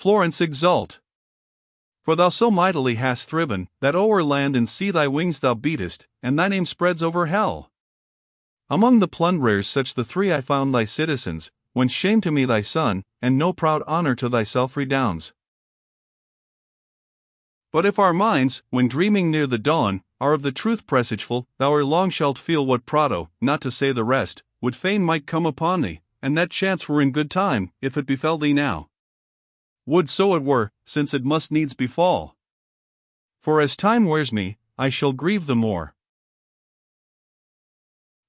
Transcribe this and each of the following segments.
Florence, exult! For thou so mightily hast thriven, that o'er land and sea thy wings thou beatest, and thy name spreads over hell. Among the plunderers such the three I found thy citizens, whence shame to me thy son, and no proud honor to thyself redounds. But if our minds, when dreaming near the dawn, are of the truth presageful, thou ere long shalt feel what Prato, not to say the rest, would fain might come upon thee, and that chance were in good time, if it befell thee now. Would so it were, since it must needs befall. For as time wears me, I shall grieve the more.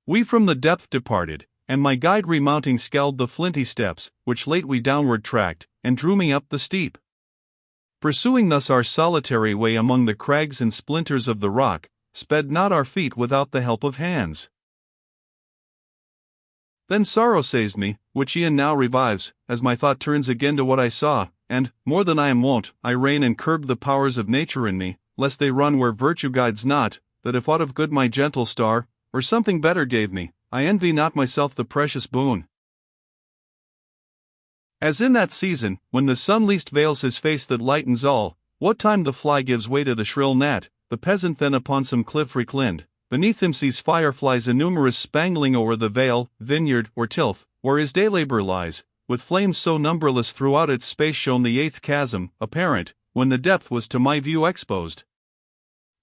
We from the depth departed, and my guide remounting scaled the flinty steps, which late we downward tracked, and drew me up the steep. Pursuing thus our solitary way among the crags and splinters of the rock, sped not our feet without the help of hands. Then sorrow seized me, which e'en now revives, as my thought turns again to what I saw, and, more than I am wont, I rein and curb the powers of nature in me, lest they run where virtue guides not, that if aught of good my gentle star, or something better gave me, I envy not myself the precious boon. As in that season, when the sun least veils his face that lightens all, what time the fly gives way to the shrill gnat, the peasant then upon some cliff reclined, beneath him sees fireflies innumerous spangling o'er the vale, vineyard, or tilth, where his day labor lies, with flames so numberless throughout its space shone the eighth chasm, apparent, when the depth was to my view exposed.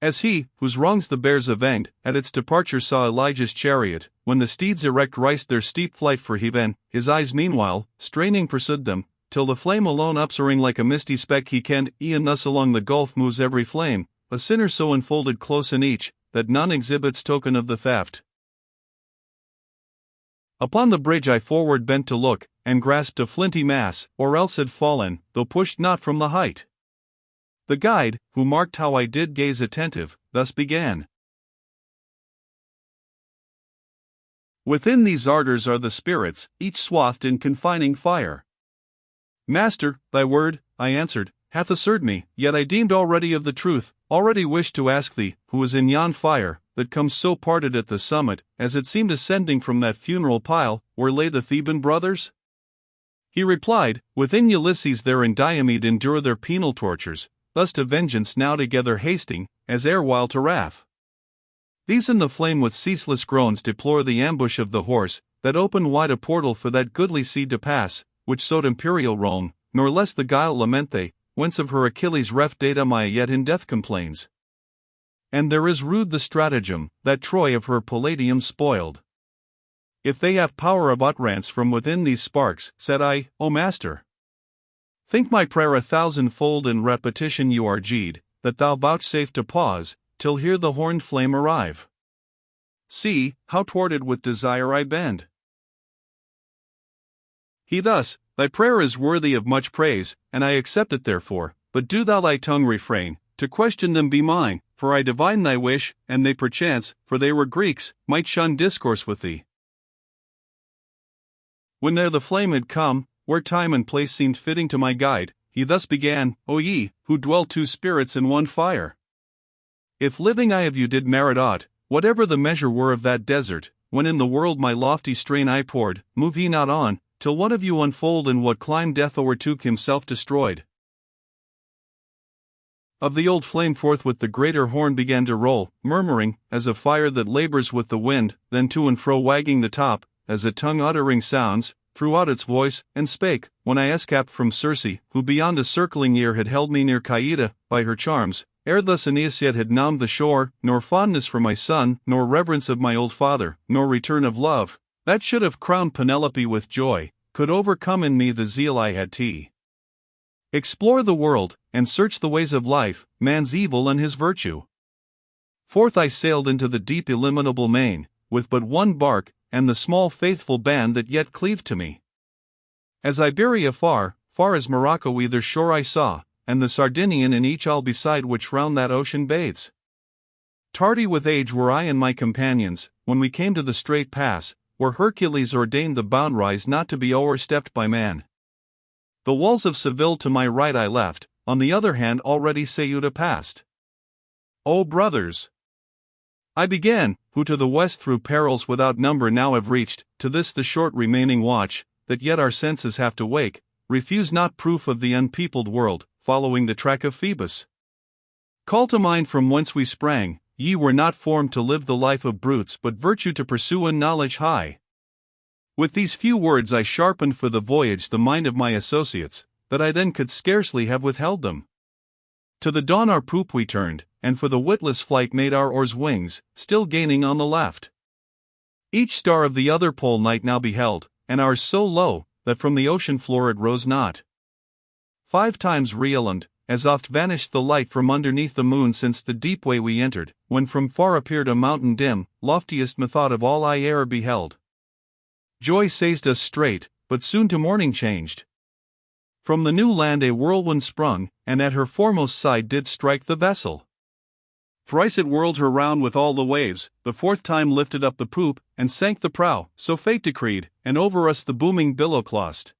As he, whose wrongs the bears avenged, at its departure saw Elijah's chariot, when the steeds erect riced their steep flight for heaven, his eyes meanwhile, straining pursued them, till the flame alone upsoaring like a misty speck he kenned, e'en thus along the gulf moves every flame, a sinner so enfolded close in each, that none exhibits token of the theft. Upon the bridge I forward bent to look, and grasped a flinty mass, or else had fallen, though pushed not from the height. The guide, who marked how I did gaze attentive, thus began. Within these ardors are the spirits, each swathed in confining fire. Master, thy word, I answered, hath assured me, yet I deemed already of the truth, already wished to ask thee, who is in yon fire, that comes so parted at the summit, as it seemed ascending from that funeral pile, where lay the Theban brothers? He replied, within Ulysses there in Diomede endure their penal tortures, thus to vengeance now together hasting, as erewhile to wrath. These in the flame with ceaseless groans deplore the ambush of the horse, that opened wide a portal for that goodly seed to pass, which sowed imperial Rome, nor less the guile lament they, whence of her Achilles reft data Maia yet in death complains. And there is rude the stratagem, that Troy of her palladium spoiled. If they have power of utterance from within these sparks, said I, O master, think my prayer 1,000-fold in repetition you are G'd, that thou vouchsafe to pause, till hear the horned flame arrive. See, how toward it with desire I bend. He thus, thy prayer is worthy of much praise, and I accept it therefore, but do thou thy tongue refrain, to question them be mine, for I divine thy wish, and they perchance, for they were Greeks, might shun discourse with thee. When there the flame had come, where time and place seemed fitting to my guide, he thus began, O ye, who dwell two spirits in one fire. If living I of you did merit aught, whatever the measure were of that desert, when in the world my lofty strain I poured, move ye not on, till one of you unfold in what clime death o'ertook himself destroyed. Of the old flame forthwith the greater horn began to roll, murmuring, as a fire that labors with the wind, then to and fro wagging the top, as a tongue uttering sounds, throughout its voice, and spake, when I escaped from Circe, who beyond a circling year had held me near Caïda, by her charms, ere thus Aeneas yet had numbed the shore, nor fondness for my son, nor reverence of my old father, nor return of love, that should have crowned Penelope with joy, could overcome in me the zeal I had to explore the world, and search the ways of life, man's evil and his virtue. Forth I sailed into the deep illimitable main, with but one bark, and the small faithful band that yet cleaved to me. As Iberia far as Morocco either shore I saw, and the Sardinian in each isle beside which round that ocean bathes. Tardy with age were I and my companions, when we came to the strait pass, where Hercules ordained the bound rise not to be o'erstepped by man. The walls of Seville to my right I left, on the other hand already Ceuta passed. O brothers! I began, who to the west through perils without number now have reached, to this the short remaining watch, that yet our senses have to wake, refuse not proof of the unpeopled world, following the track of Phoebus. Call to mind from whence we sprang, ye were not formed to live the life of brutes but virtue to pursue and knowledge high. With these few words I sharpened for the voyage the mind of my associates, that I then could scarcely have withheld them. To the dawn our poop we turned, and for the witless flight made our oars wings, still gaining on the left. Each star of the other pole night now beheld, and ours so low, that from the ocean floor it rose not. 5 times realmed, as oft vanished the light from underneath the moon since the deep way we entered, when from far appeared a mountain dim, loftiest methought of all I e'er beheld. Joy seized us straight, but soon to mourning changed. From the new land a whirlwind sprung, and at her foremost side did strike the vessel. Thrice it whirled her round with all the waves, the 4th time lifted up the poop, and sank the prow, so fate decreed, and over us the booming billow clossed.